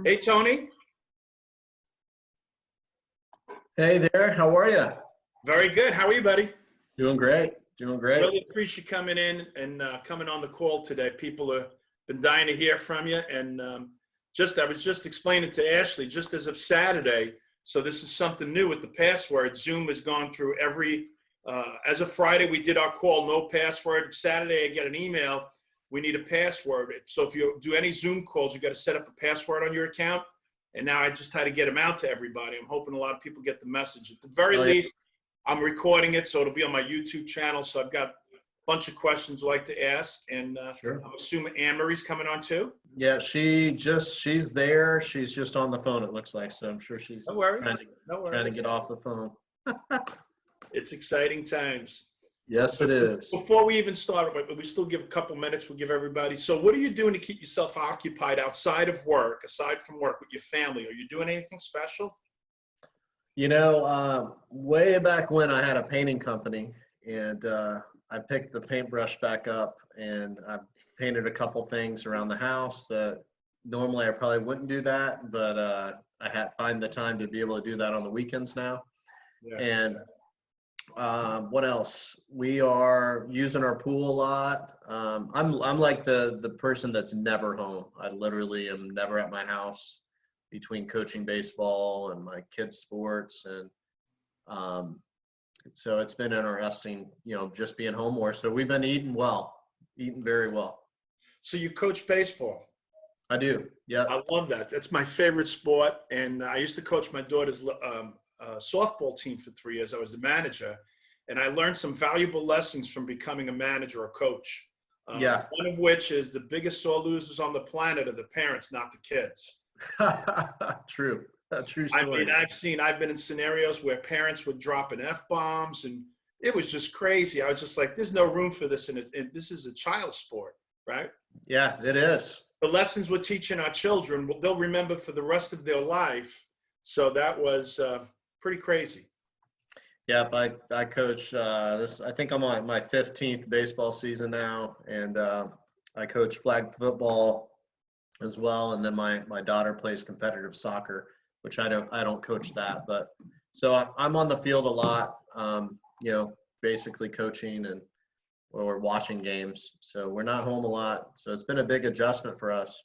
Hey, Tony. Hey there, how are you? Very good. How are you, buddy? Doing great, doing great. Really appreciate you coming in and coming on the call today. People have been dying to hear from you. And I was just explaining to Ashley, just as of Saturday, so this is something new with the password. Zoom has gone through as of Friday, we did our call, no password. Saturday, I get an email, we need a password. So if you do any Zoom calls, you got to set up a password on your account. And now I just had to get them out to everybody. I'm hoping a lot of people get the message. At the very least, I'm recording it, so it'll be on my YouTube channel. So I've got a bunch of questions I'd like to ask. And Sure. I'm assuming Anne-Marie's coming on too? Yeah, she's there. She's just on the phone, it looks like. So I'm sure she's No worries. trying to get off the phone. It's exciting times. Yes, it is. Before we even start, but we still give a couple minutes, we'll give everybody. So what are you doing to keep yourself occupied outside of work, aside from work with your family? Are you doing anything special? You know, way back when I had a painting company, and I picked the paintbrush back up, and I painted a couple things around the house that normally I probably wouldn't do that, but I had find the time to be able to do that on the weekends now. Yeah. And what else? We are using our pool a lot. I'm like the person that's never home. I literally am never at my house between coaching baseball and my kids' sports, and so it's been interesting, just being home more. So we've been eating very well. So you coach baseball? I do. Yeah. I love that. That's my favorite sport. And I used to coach my daughter's softball team for 3 years. I was the manager, and I learned some valuable lessons from becoming a manager or coach. Yeah. One of which is the biggest sore losers on the planet are the parents, not the kids. True. True story. I mean, I've been in scenarios where parents would drop an F-bombs, and it was just crazy. I was just like, there's no room for this, and this is a child sport, right? Yeah, it is. The lessons we're teaching our children, they'll remember for the rest of their life. So that was pretty crazy. Yeah, I coach this. I think I'm on my 15th baseball season now, and I coach flag football as well. And then my daughter plays competitive soccer, which I don't coach that, but so I'm on the field a lot. Basically coaching or watching games. So we're not home a lot. So it's been a big adjustment for us.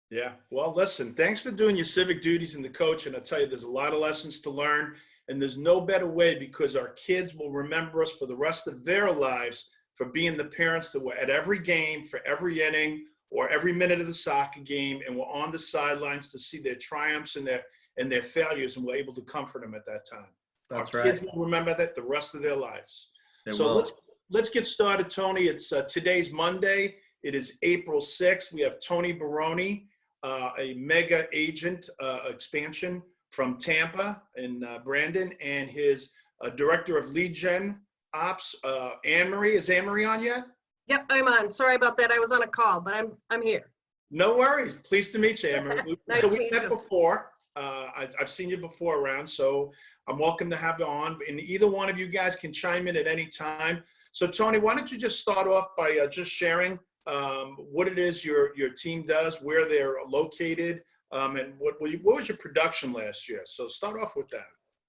Yeah. Well, listen, thanks for doing your civic duties in the coach. And I tell you, there's a lot of lessons to learn, and there's no better way, because our kids will remember us for the rest of their lives for being the parents that were at every game, for every inning or every minute of the soccer game, and we're on the sidelines to see their triumphs and their failures, and we're able to comfort them at that time. That's our right. Kids will remember that the rest of their lives. They So will. let's get started, Tony. It's today's Monday. It is April 6th. We have Tony Baroni, a mega agent expansion from Tampa in Brandon, and his director of lead gen ops, Anne-Marie. Is Anne-Marie on yet? Yep, I'm on. Sorry about that. I was on a call, but I'm here. No worries. Pleased to meet you, Anne-Marie. Nice So to we meet met you. before. I've seen you before around, so I'm welcome to have you on. And either one of you guys can chime in at any time. So Tony, why don't you just start off by just sharing what it is your team does, where they're located, and what was your production last year? So start off with that.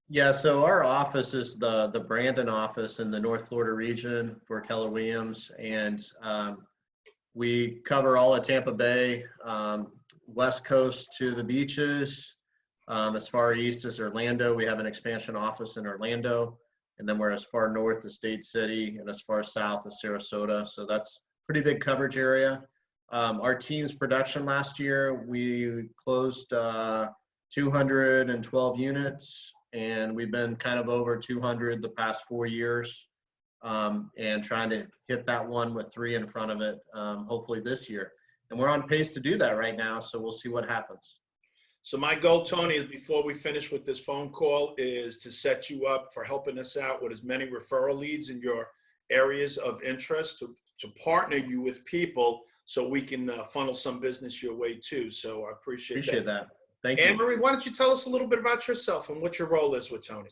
Yeah, so our office is the Brandon office in the North Florida region for Keller Williams, and we cover all of Tampa Bay, west coast to the beaches. As far east as Orlando, we have an expansion office in Orlando, and then we're as far north as State City and as far south as Sarasota. So that's pretty big coverage area. Our team's production last year, we closed 212 units, and we've been kind of over 200 the past 4 years, and trying to hit that one with 3 in front of it, hopefully this year. And we're on pace to do that right now, so we'll see what happens. So my goal, Tony, is before we finish with this phone call, is to set you up for helping us out with as many referral leads in your areas of interest, to partner you with people so we can funnel some business your way too. So I appreciate that. Thank you. Anne-Marie, why don't you tell us a little bit about yourself and what your role is with Tony?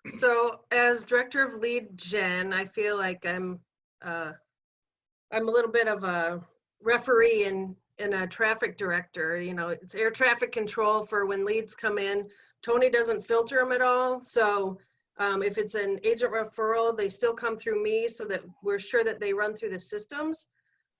So as director of lead gen, I feel like I'm a little bit of a referee and a traffic director. You know, it's air traffic control for when leads come in. Tony doesn't filter them at all. So if it's an agent referral, they still come through me so that we're sure that they run through the systems,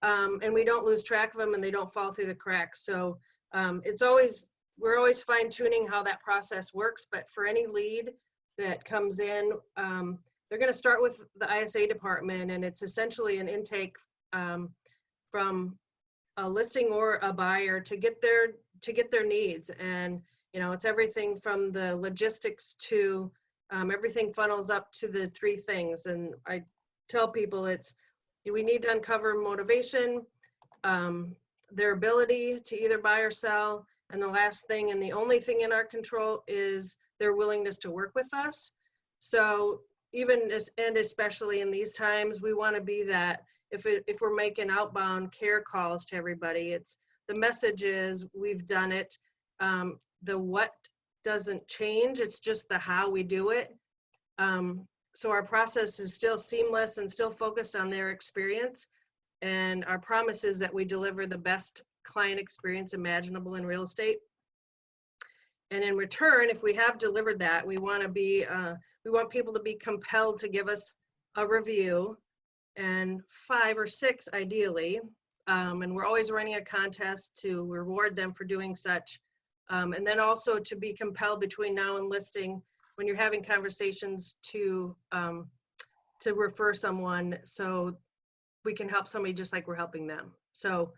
and we don't lose track of them and they don't fall through the cracks. So we're always fine tuning how that process works. But for any lead that comes in, they're going to start with the ISA department, and it's essentially an intake from a listing or a buyer to get their needs. And you know, it's everything from the logistics to everything funnels up to the three things. And I tell people we need to uncover motivation, their ability to either buy or sell, and the last thing and the only thing in our control is their willingness to work with us. So and especially in these times, we want to be that if we're making outbound care calls to everybody, it's the message is we've done it. The what doesn't change, it's just the how we do it. So our process is still seamless and still focused on their experience. And our promise is that we deliver the best client experience imaginable in real estate. And in return, if we have delivered that, we want people to be compelled to give us a review, and 5 or 6 ideally. And we're always running a contest to reward them for doing such. And then also to be compelled between now and listing, when you're having conversations, to refer someone so we can help somebody just like we're helping them. So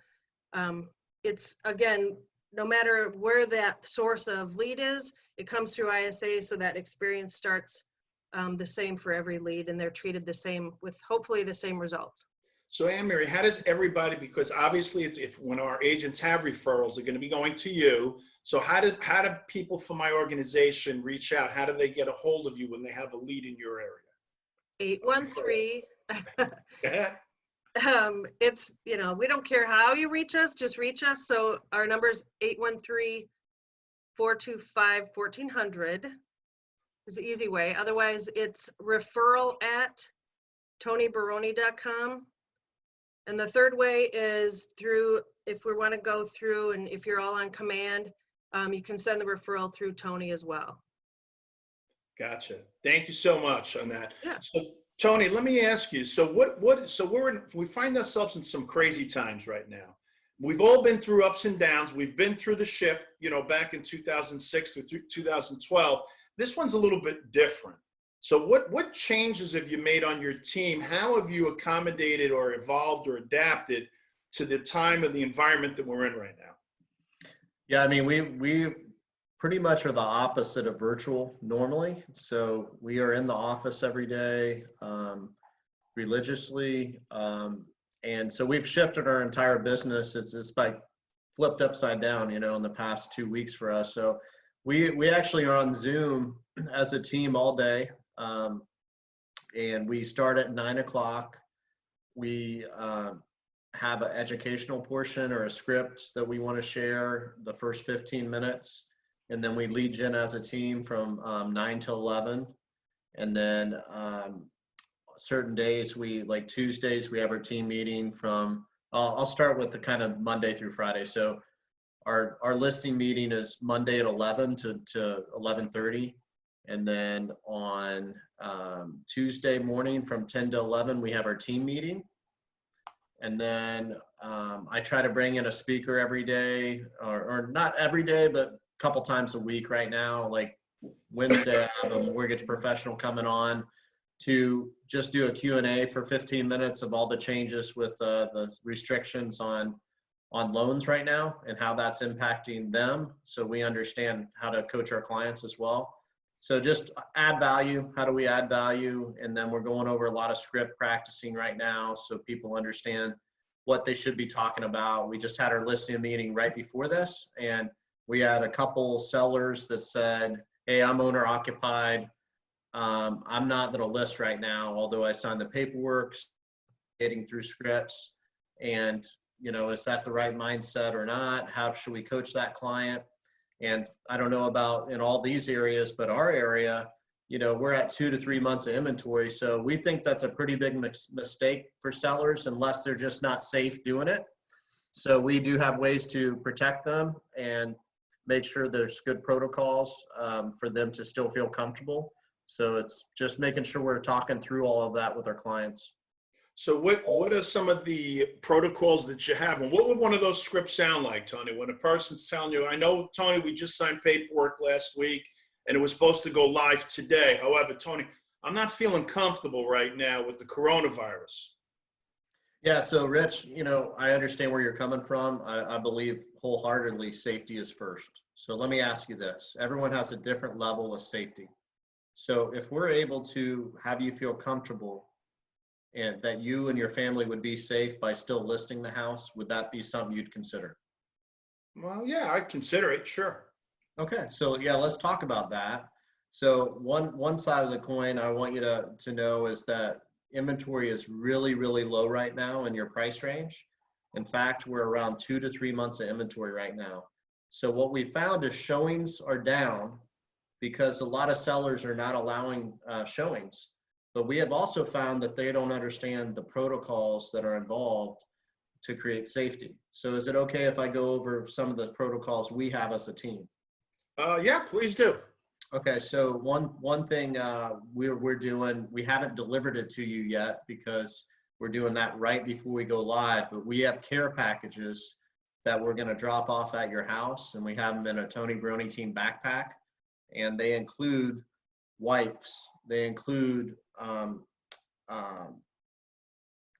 it's, again, no matter where that source of lead is, it comes through ISA, so that experience starts the same for every lead, and they're treated the same with hopefully the same results. So Anne Mary, how does everybody, because obviously when our agents have referrals, they're going to be going to you. So how do people from my organization reach out? How do they get a hold of you when they have a lead in your area? 813. Yeah. It's, you know, we don't care how you reach us, just reach us. So our number is 813-425-1400 is the easy way. Otherwise, it's referral@tonybaroni.com. And the third way is through, if we want to go through, and if you're all on command, you can send the referral through Tony as well. Gotcha. Thank you so much on that. Yeah. So Tony, let me ask you, so we find ourselves in some crazy times right now. We've all been through ups and downs. We've been through the shift, you know, back in 2006 through 2012. This one's a little bit different. So what changes have you made on your team? How have you accommodated or evolved or adapted to the time and the environment that we're in right now? Yeah, I mean, we pretty much are the opposite of virtual normally. So we are in the office every day, religiously. And so we've shifted our entire business. It's like flipped upside down, you know, in the past 2 weeks for us. So we actually are on Zoom as a team all day. And we start at 9 o'clock. We have an educational portion or a script that we want to share the first 15 minutes. And then we lead gen as a team from 9 to 11. And then certain days, like Tuesdays, we have our team meeting from, I'll start with the kind of Monday through Friday. So our listing meeting is Monday at 11 to 11:30. And then on Tuesday morning from 10 to 11, we have our team meeting. And then I try to bring in a speaker every day, or not every day, but a couple times a week right now. Like Wednesday, I have a mortgage professional coming on to just do a Q&A for 15 minutes of all the changes with the restrictions on loans right now and how that's impacting them. So we understand how to coach our clients as well. So just add value. How do we add value? And then we're going over a lot of script practicing right now so people understand what they should be talking about. We just had our listing meeting right before this, and we had a couple sellers that said, hey, I'm owner occupied. I'm not going to list right now, although I signed the paperwork, getting through scripts. And, you know, is that the right mindset or not? How should we coach that client? And I don't know about in all these areas, but our area, you know, we're at 2 to 3 months of inventory. So we think that's a pretty big mistake for sellers unless they're just not safe doing it. So we do have ways to protect them and make sure there's good protocols for them to still feel comfortable. So it's just making sure we're talking through all of that with our clients. So what are some of the protocols that you have? And what would one of those scripts sound like, Tony? When a person's telling you, I know, Tony, we just signed paperwork last week and it was supposed to go live today. However, Tony, I'm not feeling comfortable right now with the coronavirus. Yeah, so Rich, I understand where you're coming from. I believe wholeheartedly safety is first. So let me ask you this. Everyone has a different level of safety. So if we're able to have you feel comfortable and that you and your family would be safe by still listing the house, would that be something you'd consider? Well, yeah, I'd consider it, sure. Okay, so yeah, let's talk about that. So one side of the coin I want you to know is that inventory is really, really low right now in your price range. In fact, we're around 2 to 3 months of inventory right now. So what we found is showings are down because a lot of sellers are not allowing showings. But we have also found that they don't understand the protocols that are involved to create safety. So is it okay if I go over some of the protocols we have as a team? Yeah, please do. Okay, so one thing we're doing, we haven't delivered it to you yet because we're doing that right before we go live, but we have care packages that we're gonna drop off at your house, and we have them in a Tony Baroni team backpack, and they include wipes, they include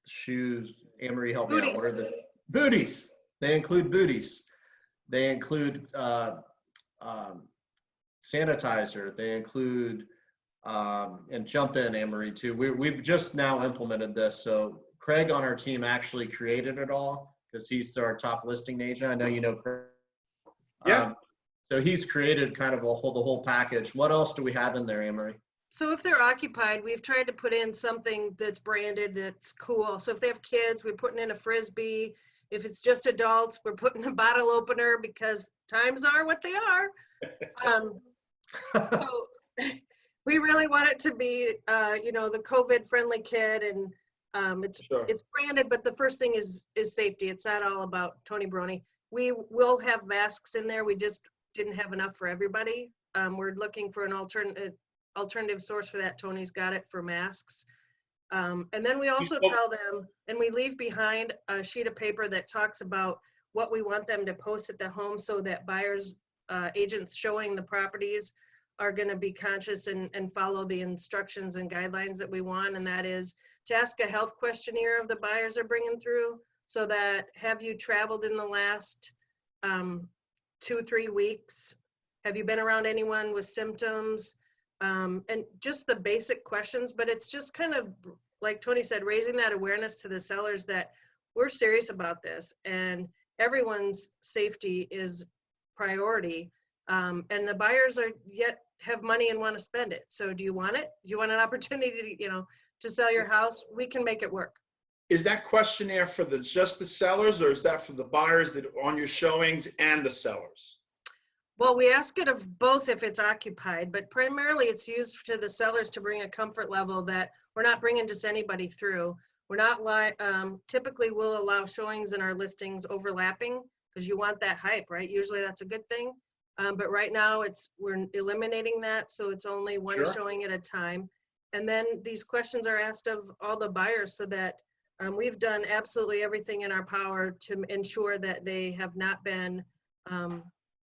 shoes. Anne-Marie, help me out. What are the booties? They include booties. They include sanitizer. They include, and jump in, Anne-Marie, too. We've just now implemented this. So Craig on our team actually created it all because he's our top listing agent. I know you know Craig. Yeah. So he's created kind of the whole package. What else do we have in there, Anne-Marie? So if they're occupied, we've tried to put in something that's branded, that's cool. So if they have kids, we're putting in a Frisbee. If it's just adults, we're putting a bottle opener because times are what they are. So we really want it to be, the COVID friendly kid, and it's branded, but the first thing is safety. It's not all about Tony Baroni. We will have masks in there. We just didn't have enough for everybody. We're looking for an alternative source for that. Tony's got it for masks. And then we also tell them, and we leave behind a sheet of paper that talks about what we want them to post at the home so that buyers, agents showing the properties are going to be conscious and follow the instructions and guidelines that we want. And that is to ask a health questionnaire of the buyers are bringing through, so that have you traveled in the last 2-3 weeks? Have you been around anyone with symptoms? And just the basic questions, but it's just kind of, like Tony said, raising that awareness to the sellers that we're serious about this and everyone's safety is priority. And the buyers are yet have money and want to spend it. So do you want it? Do you want an opportunity to sell your house? We can make it work. Is that questionnaire for just the sellers, or is that for the buyers that are on your showings and the sellers? Well, we ask it of both if it's occupied, but primarily it's used to the sellers to bring a comfort level that we're not bringing just anybody through. We're not typically we'll allow showings in our listings overlapping because you want that hype, right? Usually that's a good thing. But right now we're eliminating that. So it's only one showing at a time. And then these questions are asked of all the buyers so that we've done absolutely everything in our power to ensure that they have not been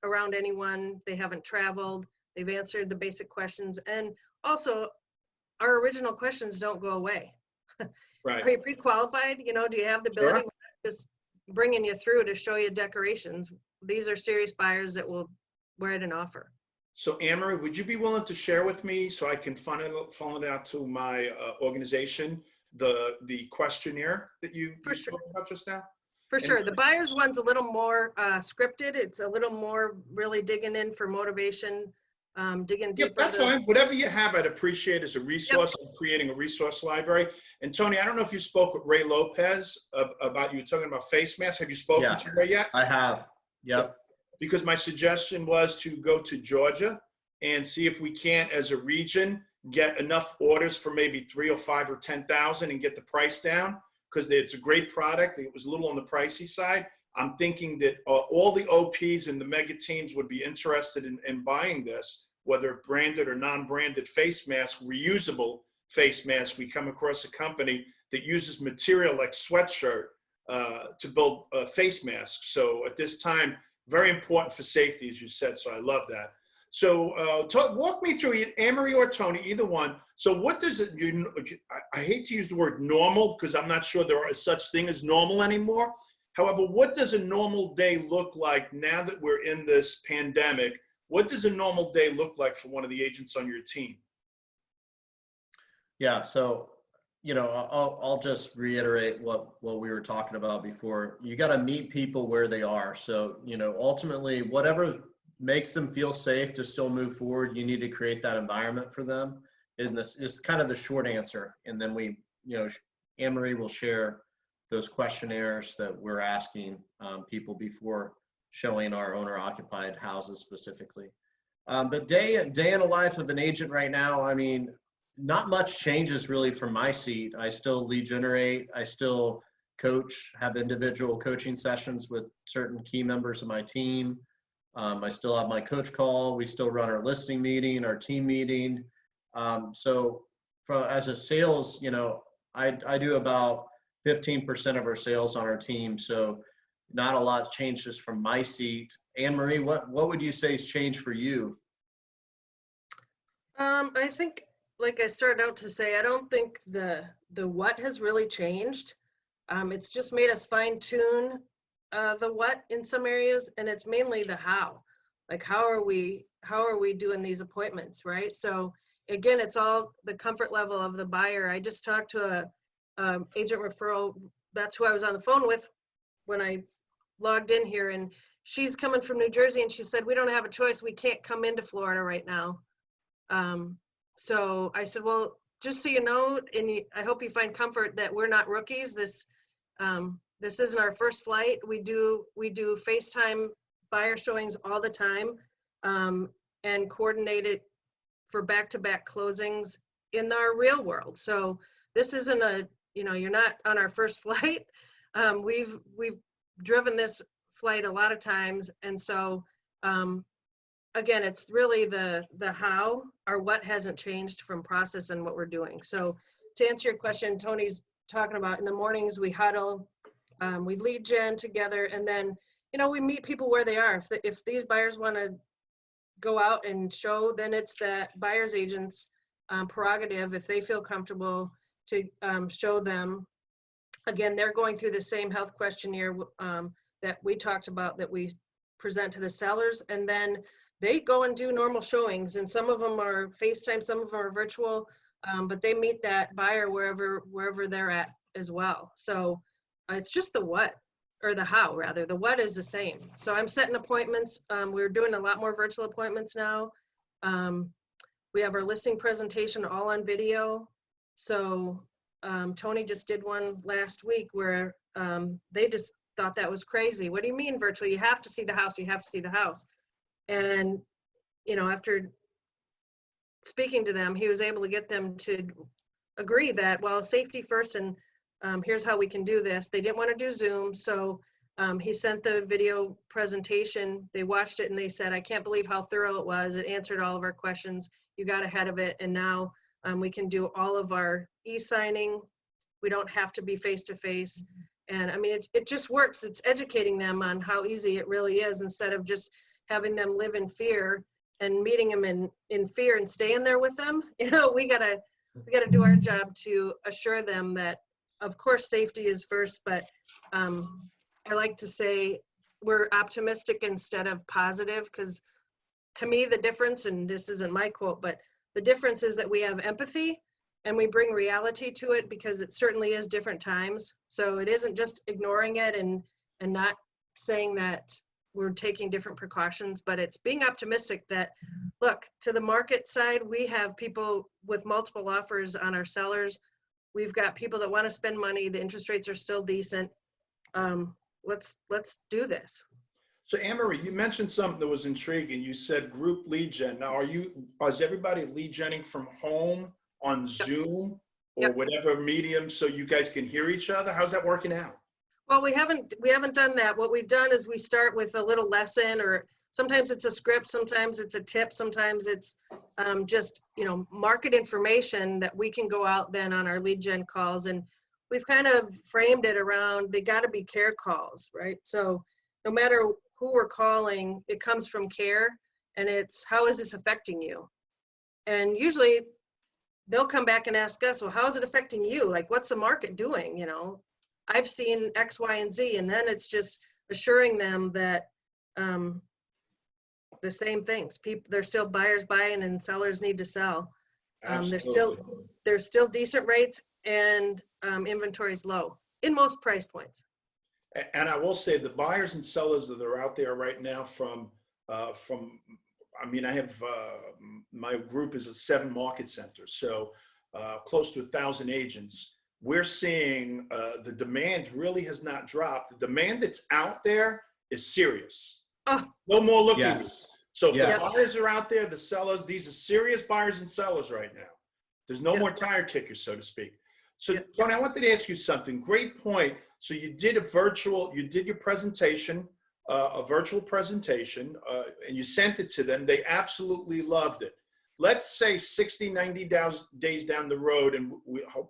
around anyone, they haven't traveled, they've answered the basic questions. And also our original questions don't go away. Right. Are you pre-qualified? Do you have the ability? Sure. We're just bringing you through to show you decorations. These are serious buyers that will write an offer. So Anne-Marie, would you be willing to share with me so I can funnel it out to my organization, the questionnaire that you spoke about just now? For sure. The buyer's one's a little more scripted. It's a little more really digging in for motivation, digging deeper. That's fine. Whatever you have, I'd appreciate as a resource. I'm creating a resource library. And Tony, I don't know if you spoke with Ray Lopez about, you were talking about face masks. Have you spoken to Ray yet? I have. Yep. Because my suggestion was to go to Georgia and see if we can't, as a region, get enough orders for maybe 3 or 5 or 10,000 and get the price down, because it's a great product. It was a little on the pricey side. I'm thinking that all the OPs and the mega teams would be interested in buying this, whether branded or non-branded face mask, reusable face mask. We come across a company that uses material like sweatshirt to build face masks. So at this time, very important for safety, as you said. So I love that. So walk me through, Anne-Marie or Tony, either one. So what does it, I hate to use the word normal because I'm not sure there is such thing as normal anymore. However, what does a normal day look like now that we're in this pandemic? What does a normal day look like for one of the agents on your team? Yeah, so, I'll just reiterate what we were talking about before. You got to meet people where they are. So, ultimately, whatever makes them feel safe to still move forward, you need to create that environment for them. And this is kind of the short answer. And then Anne-Marie will share those questionnaires that we're asking people before showing our owner-occupied houses specifically. But day in the life of an agent right now, I mean, not much changes really from my seat. I still lead generate. I still coach, have individual coaching sessions with certain key members of my team. I still have my coach call. We still run our listening meeting, our team meeting. So as a sales, I do about 15% of our sales on our team. So not a lot changes from my seat. Anne-Marie, what would you say has changed for you? I think, like I started out to say, I don't think the what has really changed. It's just made us fine tune the what in some areas, and it's mainly the how. Like how are we doing these appointments, right? So again, it's all the comfort level of the buyer. I just talked to a agent referral. That's who I was on the phone with when I logged in here, and she's coming from New Jersey, and she said, we don't have a choice. We can't come into Florida right now. So I said, well, just so you know, and I hope you find comfort that we're not rookies. This isn't our first flight. We do FaceTime buyer showings all the time, and coordinate it for back-to-back closings in our real world. So this isn't you're not on our first flight. We've driven this flight a lot of times, and so again, it's really the how. Our what hasn't changed from process and what we're doing. So to answer your question, Tony's talking about in the mornings we huddle, we lead gen together, and then we meet people where they are. If these buyers want to go out and show, then it's that buyer's agent's prerogative if they feel comfortable to show them. Again, they're going through the same health questionnaire that we talked about that we present to the sellers, and then they go and do normal showings, and some of them are FaceTime, some of them are virtual, but they meet that buyer wherever they're at as well. So it's just the what, or the how rather. The what is the same. So I'm setting appointments. We're doing a lot more virtual appointments now. We have our listing presentation all on video. So Tony just did one last week where they just thought that was crazy. What do you mean virtual? You have to see the house. You have to see the house. And, after speaking to them, he was able to get them to agree that, well, safety first, and here's how we can do this. They didn't want to do Zoom, so he sent the video presentation. They watched it and they said, I can't believe how thorough it was. It answered all of our questions. You got ahead of it, and now we can do all of our e-signing. We don't have to be face-to-face. And I mean, it just works. It's educating them on how easy it really is, instead of just having them live in fear and meeting them in fear and staying there with them. We gotta do our job to assure them that, of course, safety is first, but I like to say we're optimistic instead of positive, because to me, the difference, and this isn't my quote, but the difference is that we have empathy and we bring reality to it, because it certainly is different times. So it isn't just ignoring it and not saying that we're taking different precautions, but it's being optimistic that, look, to the market side, we have people with multiple offers on our sellers. We've got people that want to spend money. The interest rates are still decent. Let's do this. So Anne-Marie, you mentioned something that was intriguing. You said group lead gen. Now, is everybody lead genning from home on Zoom or whatever medium so you guys can hear each other? How's that working out? Well, we haven't done that. What we've done is we start with a little lesson, or sometimes it's a script, sometimes it's a tip, sometimes it's just, market information that we can go out then on our lead gen calls. And we've kind of framed it around, they got to be care calls, right? So no matter who we're calling, it comes from care, and it's, how is this affecting you? And usually they'll come back and ask us, well, how is it affecting you? Like, what's the market doing? I've seen X, Y, and Z, and then it's just assuring them that the same things. There's still buyers buying and sellers need to sell. Absolutely. There's still decent rates, and inventory's low in most price points. And I will say the buyers and sellers that are out there right now I have, my group is at 7 market centers, so close to 1,000 agents. We're seeing the demand really has not dropped. The demand that's out there is serious. Oh, No more looking. Yes. So if Yes. the buyers are out there, the sellers, these are serious buyers and sellers right now. There's no more tire kickers, so to speak. So Tony, I wanted to ask you something. Great point. So you did your presentation, a virtual presentation, and you sent it to them. They absolutely loved it. Let's say 60, 90 days down the road, and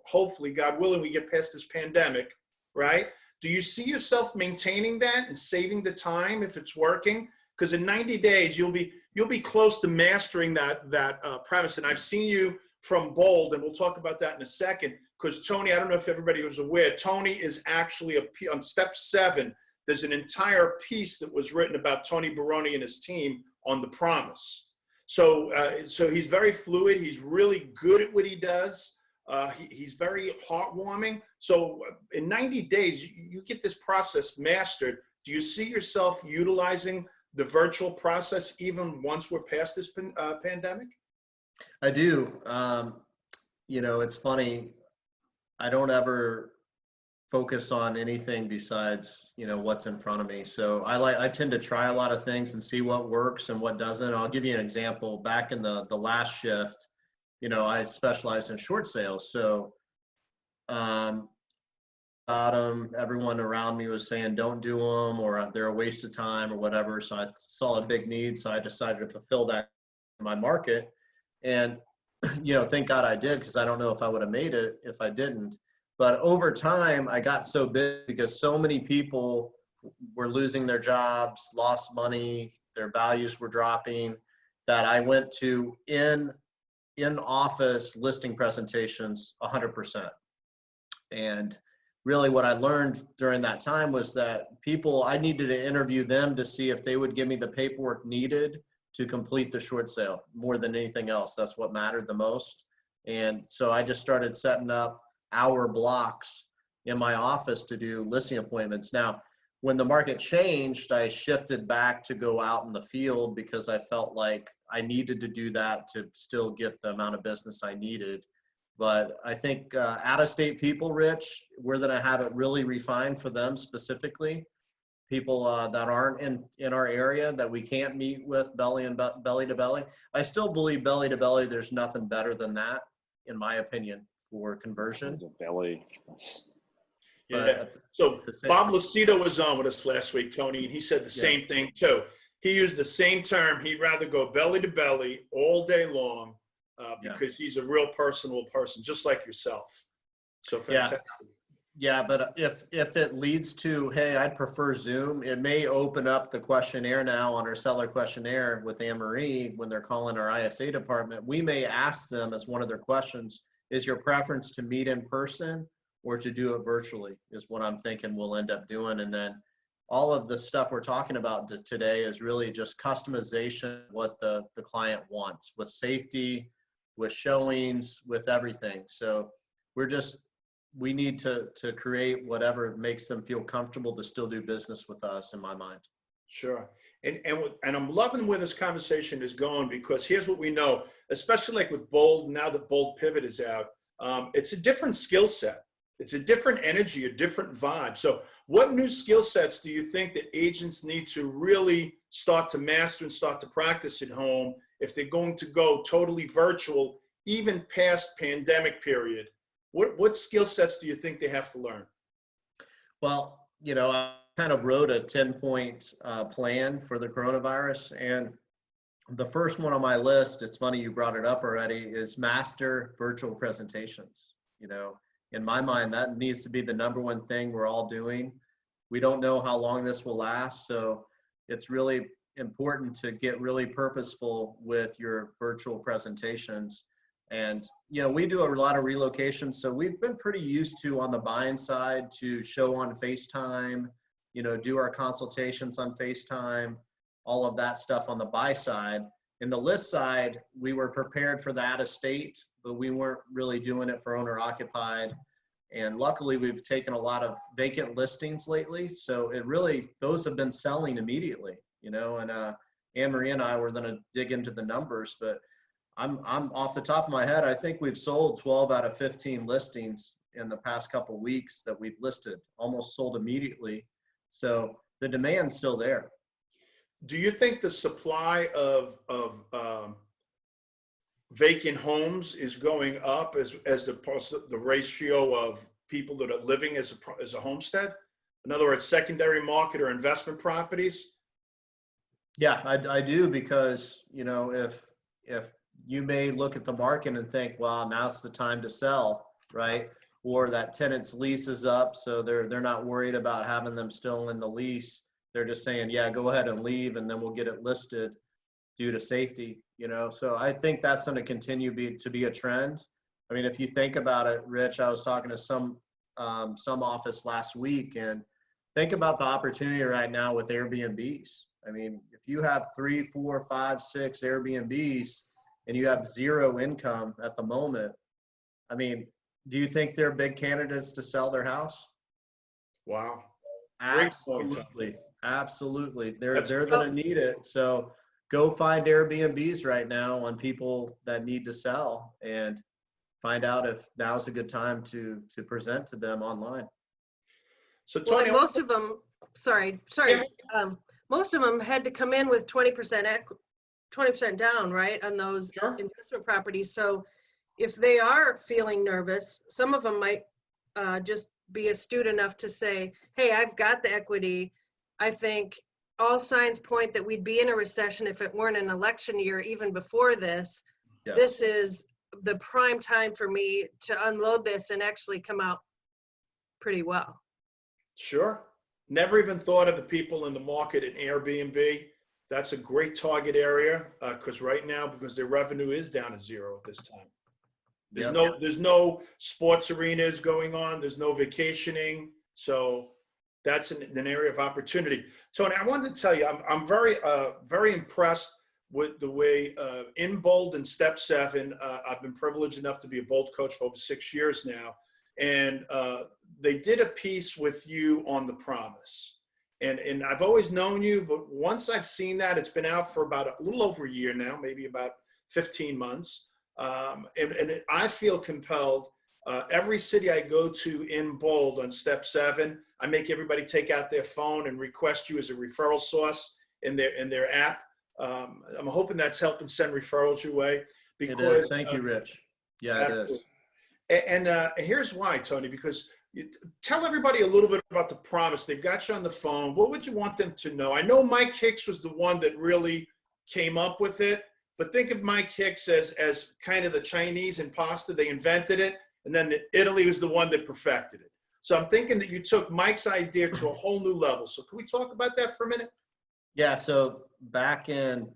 hopefully, God willing, we get past this pandemic, right? Do you see yourself maintaining that and saving the time if it's working? Because in 90 days, you'll be close to mastering that premise. And I've seen you from Bold, and we'll talk about that in a second. Because Tony, I don't know if everybody was aware, Tony is actually on step 7. There's an entire piece that was written about Tony Baroni and his team on the promise. So he's very fluid. He's really good at what he does. He's very heartwarming. So in 90 days, you get this process mastered. Do you see yourself utilizing the virtual process even once we're past this pandemic? I do. It's funny. I don't ever focus on anything besides, what's in front of me. So I tend to try a lot of things and see what works and what doesn't. I'll give you an example. Back in the last shift, I specialized in short sales. So everyone around me was saying, don't do them, or they're a waste of time or whatever. So I saw a big need. So I decided to fulfill that in my market. And, thank God I did, because I don't know if I would have made it if I didn't. But over time, I got so big because so many people were losing their jobs, lost money, their values were dropping, that I went to in-office listing presentations 100%. And really what I learned during that time was that I needed to interview them to see if they would give me the paperwork needed to complete the short sale more than anything else. That's what mattered the most. And so I just started setting up hour blocks in my office to do listing appointments. Now, when the market changed, I shifted back to go out in the field because I felt like I needed to do that to still get the amount of business I needed. But I think out-of-state people, Rich, we're going to have it really refined for them specifically. People that aren't in our area that we can't meet with belly to belly. I still believe belly to belly, there's nothing better than that, in my opinion, for conversion. Belly. Yeah. So Bob Lucido was on with us last week, Tony, and he said the same thing too. He used the same term. He'd rather go belly to belly all day long because he's a real personal person, just like yourself. So fantastic. Yeah, but if it leads to, hey, I'd prefer Zoom, it may open up the questionnaire now on our seller questionnaire with Anne-Marie when they're calling our ISA department. We may ask them as one of their questions, is your preference to meet in person or to do it virtually, is what I'm thinking we'll end up doing. And then all of the stuff we're talking about today is really just customization, what the client wants, with safety, with showings, with everything. So we need to create whatever makes them feel comfortable to still do business with us, in my mind. Sure. And I'm loving where this conversation is going, because here's what we know, especially like with Bold, now that Bold Pivot is out, it's a different skill set. It's a different energy, a different vibe. So what new skill sets do you think that agents need to really start to master and start to practice at home if they're going to go totally virtual, even past pandemic period? What skill sets do you think they have to learn? Well, I kind of wrote a 10-point plan for the coronavirus. And the first one on my list, it's funny you brought it up already, is master virtual presentations. In my mind, that needs to be the number one thing we're all doing. We don't know how long this will last, so it's really important to get really purposeful with your virtual presentations. And, we do a lot of relocations, so we've been pretty used to, on the buying side, to show on FaceTime, do our consultations on FaceTime, all of that stuff on the buy side. In the list side, we were prepared for the out of state, but we weren't really doing it for owner occupied. And luckily we've taken a lot of vacant listings lately. So those have been selling immediately, and Anne Marie and I were going to dig into the numbers, but I'm off the top of my head, I think we've sold 12 out of 15 listings in the past couple of weeks that we've listed, almost sold immediately. So the demand's still there. Do you think the supply of vacant homes is going up as the ratio of people that are living as a homestead? In other words, secondary market or investment properties? Yeah, I do, because, if you may look at the market and think, well, now's the time to sell, right? Or that tenant's lease is up, so they're not worried about having them still in the lease. They're just saying, yeah, go ahead and leave, and then we'll get it listed due to safety, So I think that's going to continue to be a trend. I mean, if you think about it, Rich, I was talking to some office last week, and think about the opportunity right now with Airbnbs. I mean, if you have 3, 4, 5, 6 Airbnbs and you have zero income at the moment, I mean, do you think they're big candidates to sell their house? Wow. Absolutely. Absolutely. They're going to need it. So go find Airbnbs right now on people that need to sell, and find out if now's a good time to present to them online. So Tony, most of them, sorry. Most of them had to come in with 20% down, right, on those Sure. investment properties. So if they are feeling nervous, some of them might just be astute enough to say, hey, I've got the equity. I think all signs point that we'd be in a recession if it weren't an election year even before this. Yeah. This is the prime time for me to unload this and actually come out pretty well. Sure. Never even thought of the people in the market in Airbnb. That's a great target area, because right now, because their revenue is down to zero at this time. There's no sports arenas going on. There's no vacationing. So that's an area of opportunity. Tony, I wanted to tell you, I'm very impressed with the way in Bold and Step 7, I've been privileged enough to be a Bold coach for over 6 years now. And they did a piece with you on the promise. And I've always known you, but once I've seen that, it's been out for about a little over a year now, maybe about 15 months. And I feel compelled, every city I go to in Bold on Step 7, I make everybody take out their phone and request you as a referral source in their app. I'm hoping that's helping send referrals your way. Because, it is. Thank you, Rich. Yeah, it is. And here's why, Tony, because tell everybody a little bit about the promise. They've got you on the phone. What would you want them to know? I know Mike Hicks was the one that really came up with it, but think of Mike Hicks as kind of the Chinese in pasta. They invented it, and then Italy was the one that perfected it. So I'm thinking that you took Mike's idea to a whole new level. So can we talk about that for a minute? Yeah, so back in,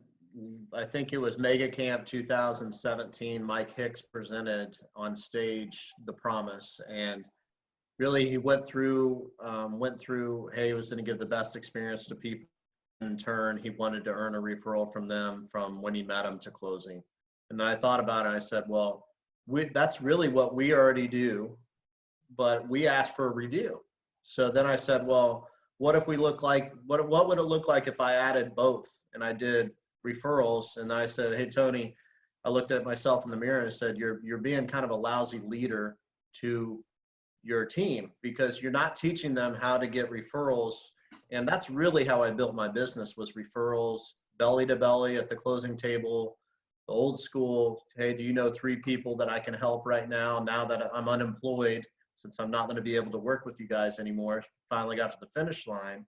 I think it was Mega Camp 2017, Mike Hicks presented on stage the promise, and really he went through, hey, he was going to give the best experience to people. In turn, he wanted to earn a referral from them from when he met them to closing. And then I thought about it, and I said, well, that's really what we already do, but we asked for a review. So then I said, well, what if we look like, what would it look like if I added both? And I did referrals, and I said, hey, Tony, I looked at myself in the mirror and I said, you're being kind of a lousy leader to your team, because you're not teaching them how to get referrals. And that's really how I built my business, was referrals, belly to belly at the closing table, the old school. Hey, do you know 3 people that I can help right now that I'm unemployed? since I'm not going to be able to work with you guys anymore, finally got to the finish line,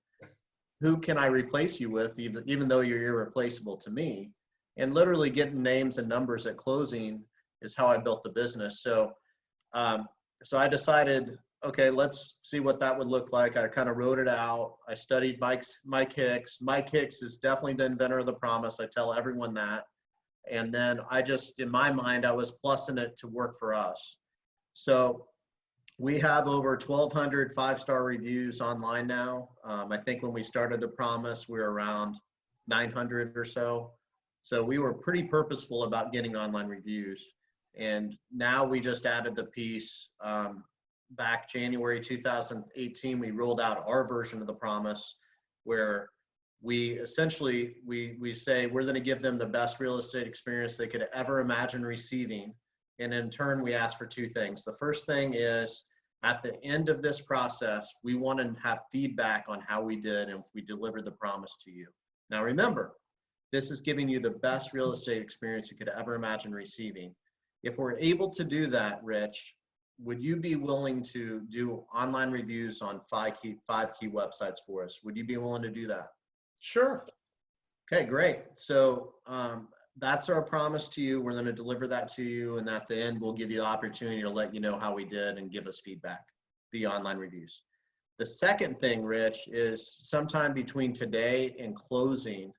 who can I replace you with, even though you're irreplaceable to me? And literally getting names and numbers at closing is how I built the business. So, so I decided, okay, let's see what that would look like. I kind of wrote it out. I studied Mike Hicks. Mike Hicks is definitely the inventor of the promise. I tell everyone that. And then I just, in my mind, I was plussing it to work for us. So we have over 1,200 5-star reviews online now. I think when we started the promise, we were around 900 or so. So we were pretty purposeful about getting online reviews. And now we just added the piece. Back January 2018, we rolled out our version of the promise, where we essentially, we say we're going to give them the best real estate experience they could ever imagine receiving. And in turn, we ask for two things. The first thing is, at the end of this process, we want to have feedback on how we did and if we delivered the promise to you. Now remember, this is giving you the best real estate experience you could ever imagine receiving. If we're able to do that, Rich, would you be willing to do online reviews on five key websites for us? Would you be willing to do that? Sure. Okay, great. So that's our promise to you. We're going to deliver that to you. And at the end, we'll give you the opportunity to let you know how we did and give us feedback via online reviews. The second thing, Rich, is sometime between today and closing,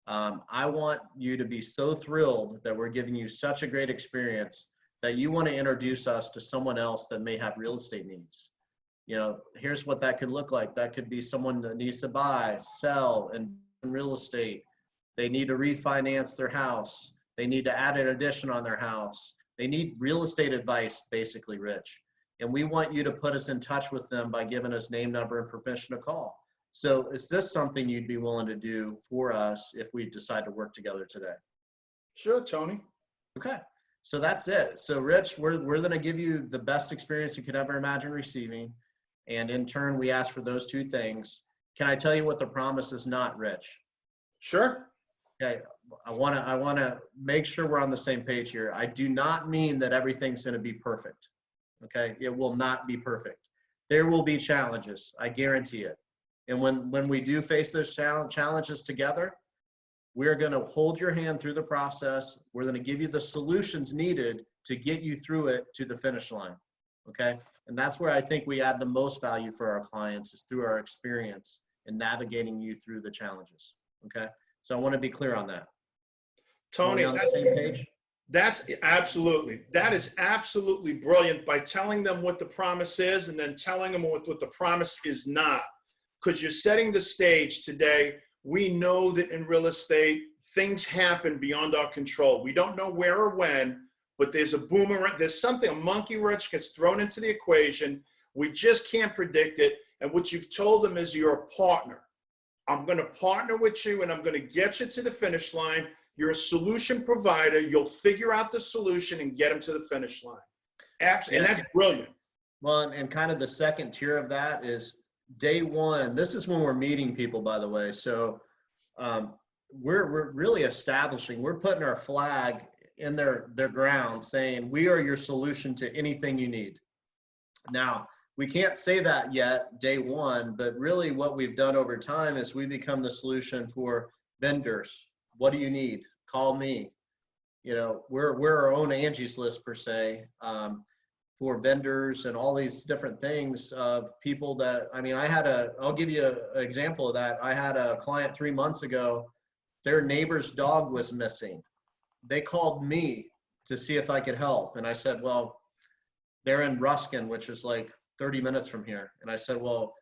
I want you to be so thrilled that we're giving you such a great experience that you want to introduce us to someone else that may have real estate needs. You know, here's what that could look like. That could be someone that needs to buy, sell, and real estate. They need to refinance their house. They need to add an addition on their house. They need real estate advice, basically, Rich. And we want you to put us in touch with them by giving us name, number, and permission to call. So is this something you'd be willing to do for us if we decide to work together today? Sure, Tony. Okay, so that's it. So Rich, we're going to give you the best experience you could ever imagine receiving. And in turn, we ask for those two things. Can I tell you what the promise is not, Rich? Sure. Okay, I want to make sure we're on the same page here. I do not mean that everything's going to be perfect. Okay, it will not be perfect. There will be challenges, I guarantee it. And when we do face those challenges together, we're going to hold your hand through the process. We're going to give you the solutions needed to get you through it to the finish line. Okay, and that's where I think we add the most value for our clients, is through our experience in navigating you through the challenges. Okay. So I want to be clear on that. Tony, on the same page? that is absolutely brilliant, by telling them what the promise is and then telling them what the promise is not. Because you're setting the stage today. We know that in real estate, things happen beyond our control. We don't know where or when, but there's a boomerang, there's something, a monkey wrench gets thrown into the equation. We just can't predict it. And what you've told them is you're a partner. I'm going to partner with you and I'm going to get you to the finish line. You're a solution provider. You'll figure out the solution and get them to the finish line. Absolutely. And that's brilliant. Well, and kind of the second tier of that is day one. This is when we're meeting people, by the way. So we're really establishing, we're putting our flag in their ground saying, we are your solution to anything you need. Now, we can't say that yet, day one, but really what we've done over time is we become the solution for vendors. What do you need? Call me. You know, we're our own Angie's List per se, for vendors and all these different things of people that, I mean, I'll give you an example of that. I had a client 3 months ago, their neighbor's dog was missing. They called me to see if I could help. And I said, well, they're in Ruskin, which is like 30 minutes from here. And I said, well,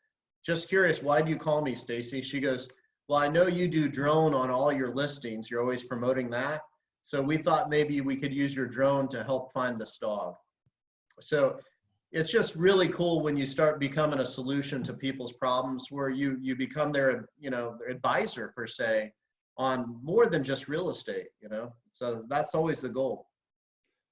just curious, why do you call me, Stacy? She goes, well, I know you do drone on all your listings. You're always promoting that. So we thought maybe we could use your drone to help find this dog. So it's just really cool when you start becoming a solution to people's problems, where you become their, their advisor per se on more than just real estate, So that's always the goal.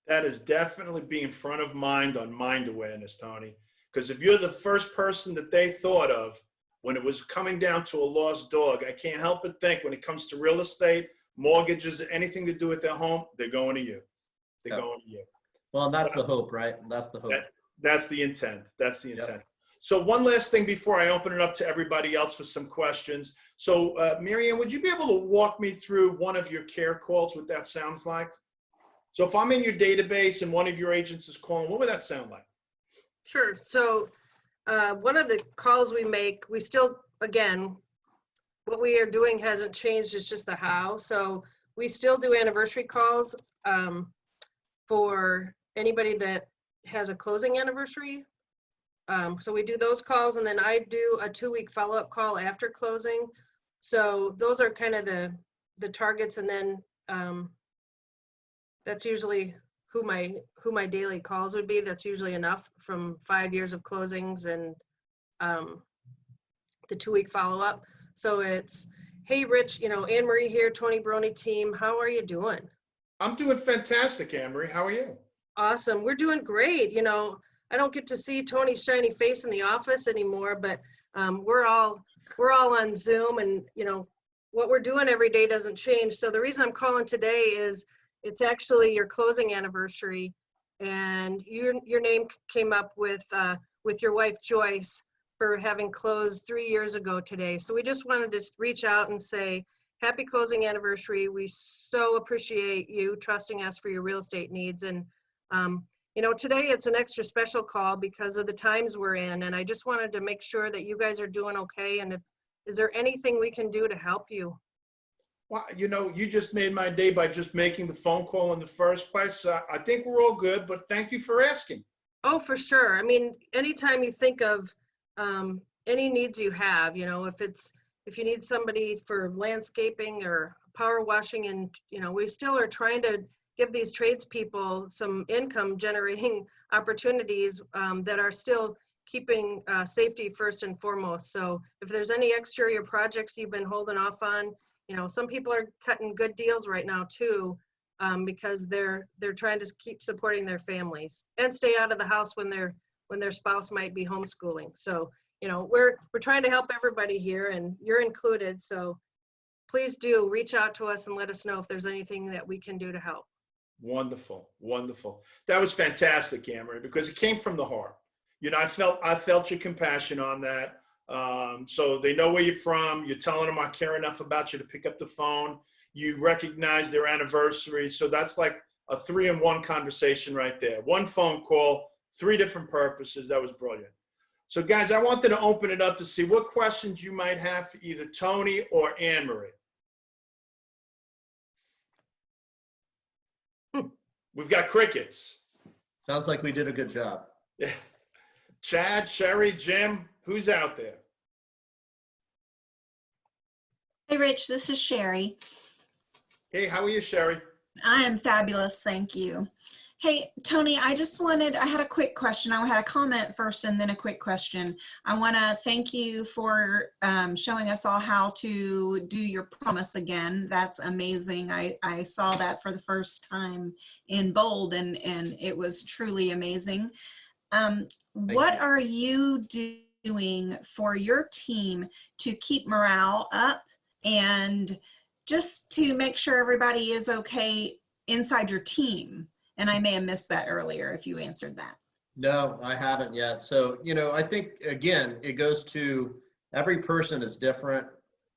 That is definitely being front of mind on mind awareness, Tony. Because if you're the first person that they thought of when it was coming down to a lost dog, I can't help but think when it comes to real estate, mortgages, anything to do with their home, they're going to you. They're going to you. Well, and that's the hope, right? That's the hope. That's the intent. That's the Yep. intent. So one last thing before I open it up to everybody else for some questions. So Mary Ann, would you be able to walk me through one of your care calls, what that sounds like? So if I'm in your database and one of your agents is calling, what would that sound like? Sure. So one of the calls we make, we still, again, what we are doing hasn't changed. It's just the how. So we still do anniversary calls for anybody that has a closing anniversary. So we do those calls, and then I do a 2-week follow-up call after closing. So those are kind of the targets, and then that's usually who my daily calls would be. That's usually enough from 5 years of closings and the 2-week follow-up. So it's, hey, Rich, Anne Marie here, Tony Baroni team. How are you doing? I'm doing fantastic, Anne Marie. How are you? Awesome. We're doing great. I don't get to see Tony's shiny face in the office anymore, but we're all on Zoom, and what we're doing every day doesn't change. So the reason I'm calling today is it's actually your closing anniversary, and your name came up with your wife Joyce for having closed 3 years ago today. So we just wanted to reach out and say happy closing anniversary. We so appreciate you trusting us for your real estate needs. And today it's an extra special call because of the times we're in, and I just wanted to make sure that you guys are doing okay. And is there anything we can do to help you? Well, you just made my day by just making the phone call in the first place. I think we're all good, but thank you for asking. Oh, for sure. I mean, anytime you think of any needs you have, if you need somebody for landscaping or power washing, and we still are trying to give these tradespeople some income generating opportunities that are still keeping safety first and foremost. So if there's any exterior projects you've been holding off on, some people are cutting good deals right now too, because they're trying to keep supporting their families and stay out of the house when their spouse might be homeschooling. So we're trying to help everybody here, and you're included. So please do reach out to us and let us know if there's anything that we can do to help. Wonderful, wonderful. That was fantastic, Anne Marie, because it came from the heart. I felt your compassion on that. So they know where you're from. You're telling them I care enough about you to pick up the phone. You recognize their anniversary. So that's like a 3-in-1 conversation right there. One phone call, 3 different purposes. That was brilliant. So guys, I wanted to open it up to see what questions you might have for either Tony or Anne Marie. We've got crickets. Sounds like we did a good job. Yeah. Chad, Sherry, Jim, who's out there? Hey, Rich, this is Sherry. Hey, how are you, Sherry? I am fabulous, thank you. Hey, Tony, I had a quick question. I had a comment first and then a quick question. I want to thank you for showing us all how to do your promise again. That's amazing. I saw that for the first time in bold, and it was truly amazing. What are you doing for your team to keep morale up and just to make sure everybody is okay inside your team? And I may have missed that earlier if you answered that. No, I haven't yet. So, I think, again, it goes to every person is different.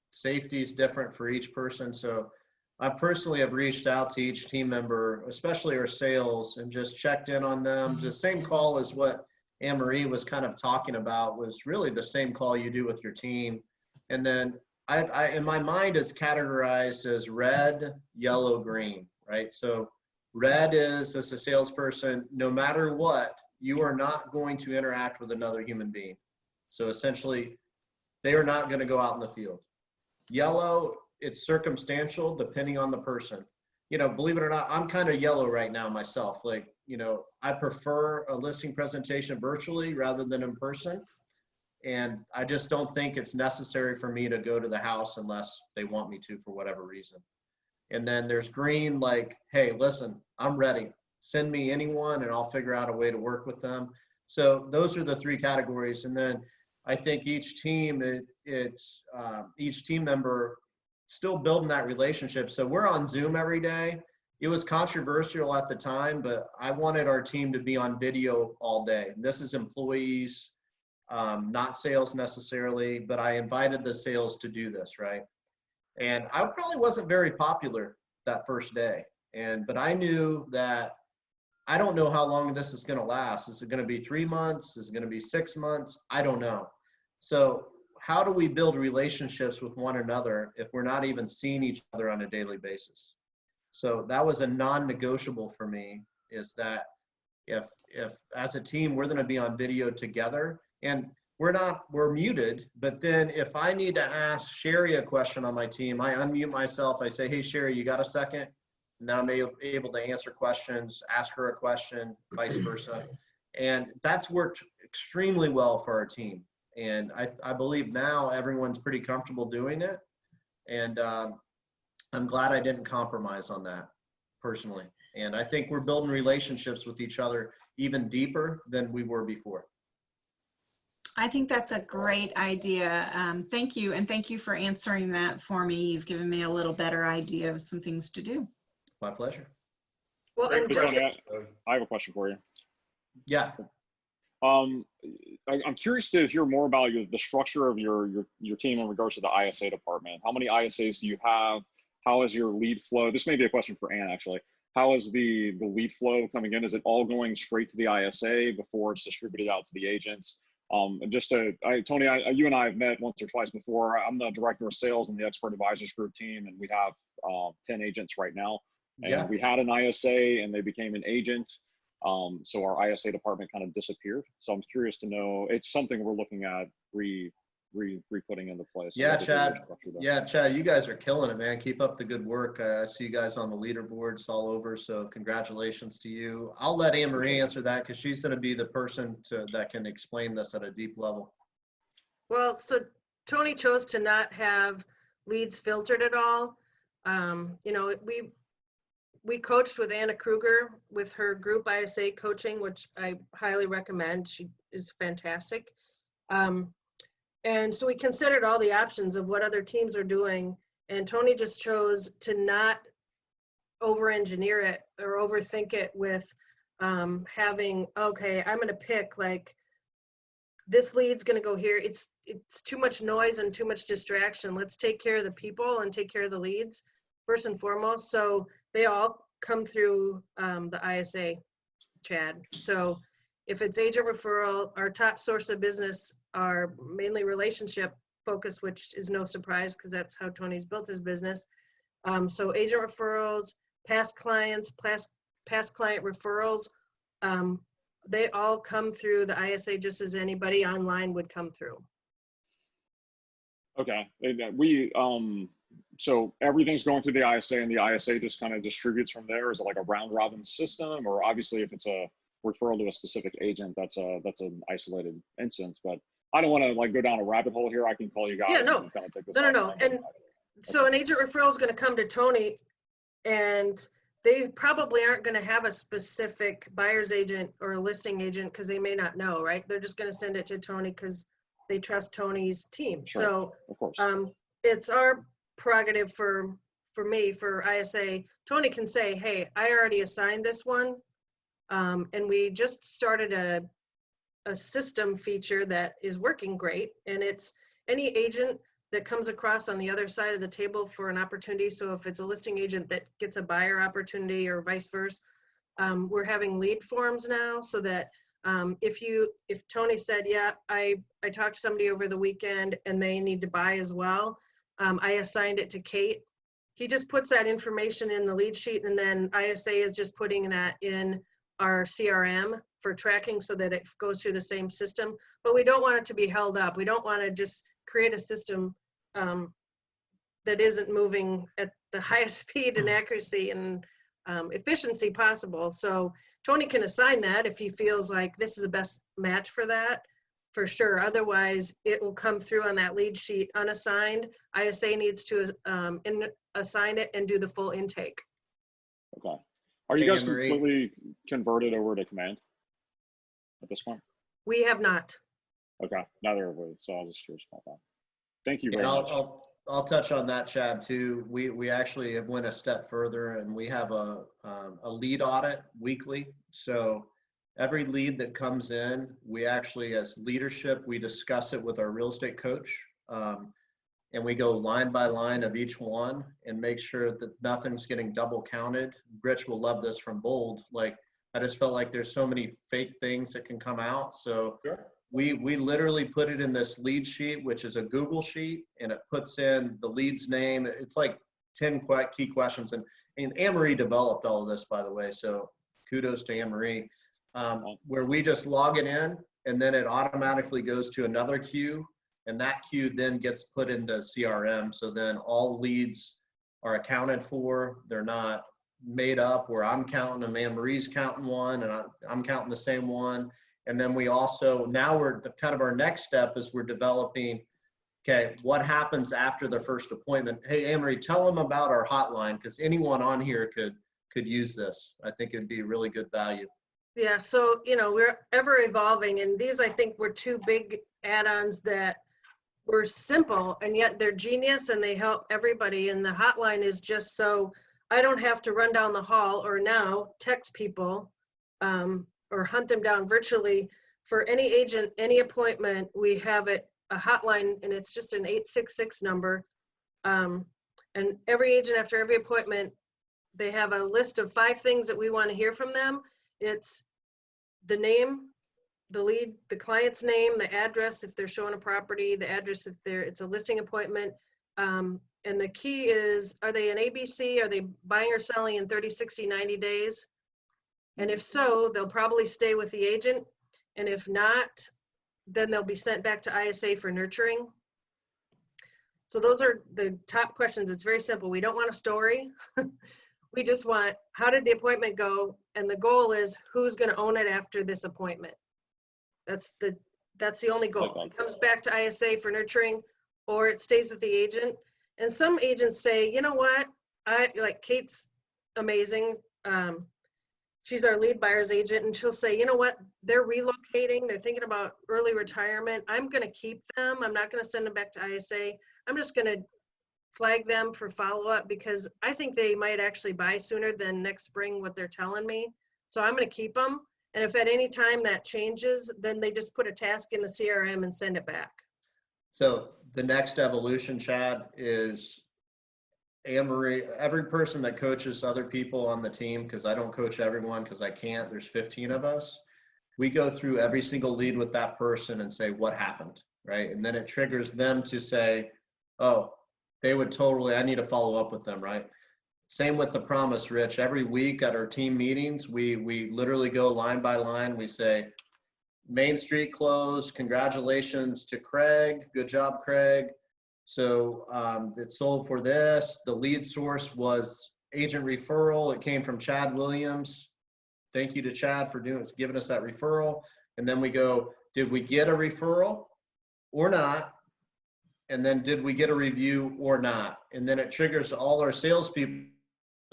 Safety is different for each person. So I personally have reached out to each team member, especially our sales, and just checked in on them. The same call as what Anne Marie was kind of talking about was really the same call you do with your team. And then I in my mind, it's categorized as red, yellow, green, right? So red is, as a salesperson, no matter what, you are not going to interact with another human being. So essentially, they are not going to go out in the field. Yellow, it's circumstantial depending on the person. Believe it or not, I'm kind of yellow right now myself. I prefer a listing presentation virtually rather than in person. And I just don't think it's necessary for me to go to the house unless they want me to for whatever reason. And then there's green, like, hey, listen, I'm ready. Send me anyone and I'll figure out a way to work with them. So those are the 3 categories. And then I think each team, each team member still building that relationship. So we're on Zoom every day. it was controversial at the time, but I wanted our team to be on video all day. This is employees, not sales necessarily, but I invited the sales to do this, right? And I probably wasn't very popular that first day. But I knew that I don't know how long this is going to last. Is it going to be 3 months? Is it going to be 6 months? I don't know. So how do we build relationships with one another if we're not even seeing each other on a daily basis? So that was a non-negotiable for me, is that if as a team, we're going to be on video together, and we're muted, but then if I need to ask Sherry a question on my team, I unmute myself. I say, hey, Sherry, you got a second? And then I'm able to answer questions, ask her a question, vice versa. And that's worked extremely well for our team. And I believe now everyone's pretty comfortable doing it. And I'm glad I didn't compromise on that personally. And I think we're building relationships with each other even deeper than we were before. I think that's a great idea. Thank you. And thank you for answering that for me. You've given me a little better idea of some things to do. My pleasure. Well, and Great just, question. I have a question for you. Yeah. I'm curious to hear more about the structure of your team in regards to the ISA department. How many ISAs do you have? How is your lead flow? This may be a question for Ann, actually. How is the lead flow coming in? Is it all going straight to the ISA before it's distributed out to the agents? Tony, you and I have met once or twice before. I'm the director of sales in the Expert Advisors Group team, and we have 10 agents right now. And Yeah. we had an ISA and they became an agent. So our ISA department kind of disappeared. So I'm curious to know, it's something we're looking at re-putting into place. Yeah, Chad. Yeah, Chad, you guys are killing it, man. Keep up the good work. I see you guys on the leaderboards all over. So congratulations to you. I'll let Anne Marie answer that because she's going to be the person that can explain this at a deep level. well, so Tony chose to not have leads filtered at all. You know, we coached with Anna Kruger with her group ISA coaching, which I highly recommend. She is fantastic. And so we considered all the options of what other teams are doing, and Tony just chose to not over-engineer it or overthink it with having, okay, I'm going to pick like this lead's going to go here. It's too much noise and too much distraction. Let's take care of the people and take care of the leads first and foremost. So they all come through the ISA, Chad. So if it's agent referral, our top source of business are mainly relationship focused, which is no surprise because that's how Tony's built his business. So agent referrals, past clients, past client referrals, they all come through the ISA just as anybody online would come through. Okay. So everything's going through the ISA and the ISA just kind of distributes from there? Is it like a round robin system? Or obviously if it's a referral to a specific agent, that's an isolated instance, but I don't want to like go down a rabbit hole here. I can call you guys. Yeah, no, and kind of take this no. And so an agent referral is going to come to Tony, and they probably aren't going to have a specific buyer's agent or a listing agent because they may not know, right? They're just going to send it to Tony because they trust Tony's team. Sure, so of course. It's our prerogative for me, for ISA. Tony can say, hey, I already assigned this one. And we just started a system feature that is working great. And it's any agent that comes across on the other side of the table for an opportunity. So if it's a listing agent that gets a buyer opportunity or vice versa, we're having lead forms now so that if Tony said, yeah, I talked to somebody over the weekend and they need to buy as well, I assigned it to Kate. He just puts that information in the lead sheet, and then ISA is just putting that in our CRM for tracking so that it goes through the same system. But we don't want it to be held up. We don't want to just create a system that isn't moving at the highest speed and accuracy and efficiency possible. So Tony can assign that if he feels like this is the best match for that, for sure. Otherwise, it will come through on that lead sheet unassigned. ISA needs to assign it and do the full intake. Okay. Are you guys Marie, completely converted over to Command at this point? We have not. Okay, neither of us. So I was just curious about that. Thank you very And much. I'll touch on that, Chad, too. We actually have went a step further, and we have a lead audit weekly. So every lead that comes in, we actually, as leadership, we discuss it with our real estate coach. And we go line by line of each one and make sure that nothing's getting double counted. Rich will love this from Bold. Like, I just felt like there's so many fake things that can come out. So Sure. we literally put it in this lead sheet, which is a Google sheet, and it puts in the lead's name. It's like 10 key questions. And Anne-Marie developed all of this, by the way. So kudos to Anne-Marie, where we just log it in, and then it automatically goes to another queue. And that queue then gets put in the CRM. So then all leads are accounted for. They're not made up where I'm counting them, Anne-Marie's counting one, and I'm counting the same one. And then we also, now we're kind of our next step is we're developing, okay, what happens after the first appointment? Hey, Anne-Marie, tell them about our hotline, because anyone on here could use this. I think it'd be really good value. Yeah, so, we're ever evolving, and these, I think, were two big add-ons that were simple, and yet they're genius, and they help everybody. And the hotline is just so I don't have to run down the hall or now text people or hunt them down virtually. For any agent, any appointment, we have a hotline, and it's just an 866 number. And every agent, after every appointment, they have a list of 5 things that we want to hear from them. It's the name, the lead, the client's name, the address if they're showing a property, the address if it's a listing appointment. And the key is, are they an ABC? Are they buying or selling in 30, 60, 90 days? And if so, they'll probably stay with the agent. And if not, then they'll be sent back to ISA for nurturing. So those are the top questions. It's very simple. We don't want a story. We just want, how did the appointment go? And the goal is, who's going to own it after this appointment? That's the only goal. Okay. It comes back to ISA for nurturing, or it stays with the agent. And some agents say, you know what? Like Kate's amazing. She's our lead buyer's agent, and she'll say, you know what? They're relocating. They're thinking about early retirement. I'm going to keep them. I'm not going to send them back to ISA. I'm just going to flag them for follow-up because I think they might actually buy sooner than next spring what they're telling me. So I'm going to keep them. And if at any time that changes, then they just put a task in the CRM and send it back. So the next evolution, Chad, is Anne-Marie, every person that coaches other people on the team, because I don't coach everyone because I can't, there's 15 of us. We go through every single lead with that person and say, what happened, right? And then it triggers them to say, oh, they would totally, I need to follow up with them, right? Same with the promise, Rich. Every week at our team meetings, we literally go line by line. We say, Main Street closed, congratulations to Craig. Good job, Craig. So it sold for this. The lead source was agent referral. It came from Chad Williams. Thank you to Chad for giving us that referral. And then we go, did we get a referral or not? And then did we get a review or not? And then it triggers all our salespeople.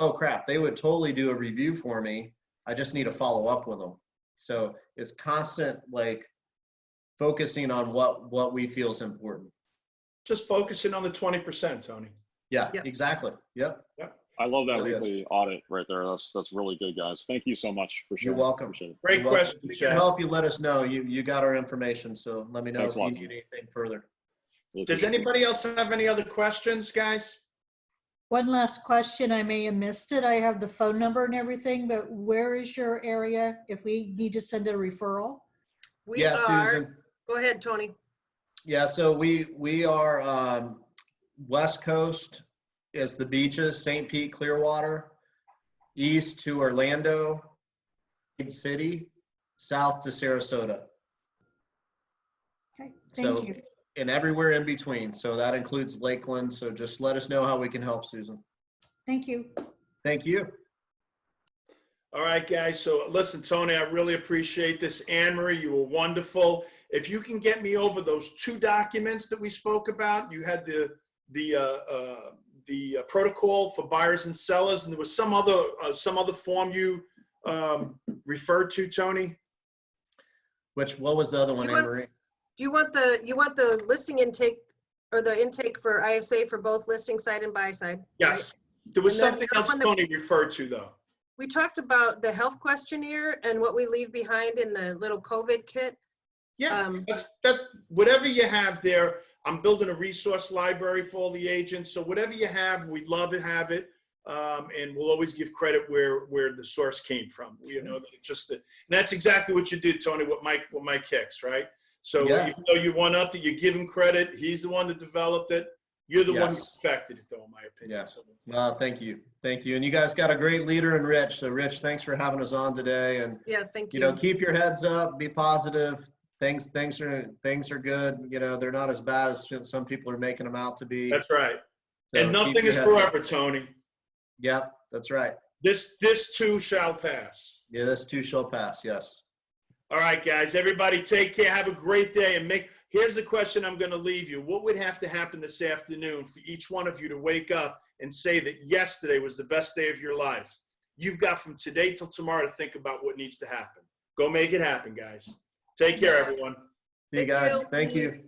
Oh crap, they would totally do a review for me. I just need to follow up with them. So it's constant, like, focusing on what we feel is important. Just focusing on the 20%, Tony. Yeah, Yep. Exactly. Yep. I love that Really weekly audit right there. That's really good, guys. Thank you so much for sharing. You're welcome. Appreciate it. Great You're welcome. question, If we can Chad. help you, let us know. You got our information, so let me know Thanks if a you lot. need anything further. Really Does appreciate it. anybody else have any other questions, guys? One last question, I may have missed it. I have the phone number and everything, but where is your area if we need to send a referral? We Yeah, are, Susan. go ahead, Tony. Yeah, so we are West Coast is the beaches, St. Pete, Clearwater, east to Orlando, Big City, south to Sarasota. Okay, So, thank you. and everywhere in between. So that includes Lakeland. So just let us know how we can help, Susan. Thank you. Thank you. All right, guys. So listen, Tony, I really appreciate this. Anne-Marie, you were wonderful. If you can get me over those 2 documents that we spoke about, you had the protocol for buyers and sellers, and there was some other form you referred to, Tony. What was the other one, You want- Anne-Marie? Do you want the listing intake or the intake for ISA for both listing side and buy side. right? Yes. There was And then something the else one that- Tony referred to, though. We talked about the health questionnaire and what we leave behind in the little COVID kit. Yeah, that's whatever you have there. I'm building a resource library for all the agents. So whatever you have, we'd love to have it. And we'll always give credit where the source came from. You know, that and that's exactly what you did, Tony, with Mike Hicks, right? So Yeah. even though you one up that, you give him credit. He's the one that developed it. You're the one who Yes. perfected it, though, in my opinion. Yeah. So, Well, thank you. Thank you. And you guys got a great leader in Rich. So Rich, thanks for having us on today. And, Yeah, thank you you. know, keep your heads up, be positive. Things are good. You know, they're not as bad as some people are making them out to be. that's right. So And keep nothing your is heads up. forever, Tony. Yep, that's right. This too shall pass. Yeah, this too shall pass. Yes. All right, guys, everybody take care. Have a great day. And here's the question I'm going to leave you. What would have to happen this afternoon for each one of you to wake up and say that yesterday was the best day of your life? You've got from today till tomorrow to think about what needs to happen. Go make it happen, guys. Take care, everyone. See you Thank guys. you. Thank you.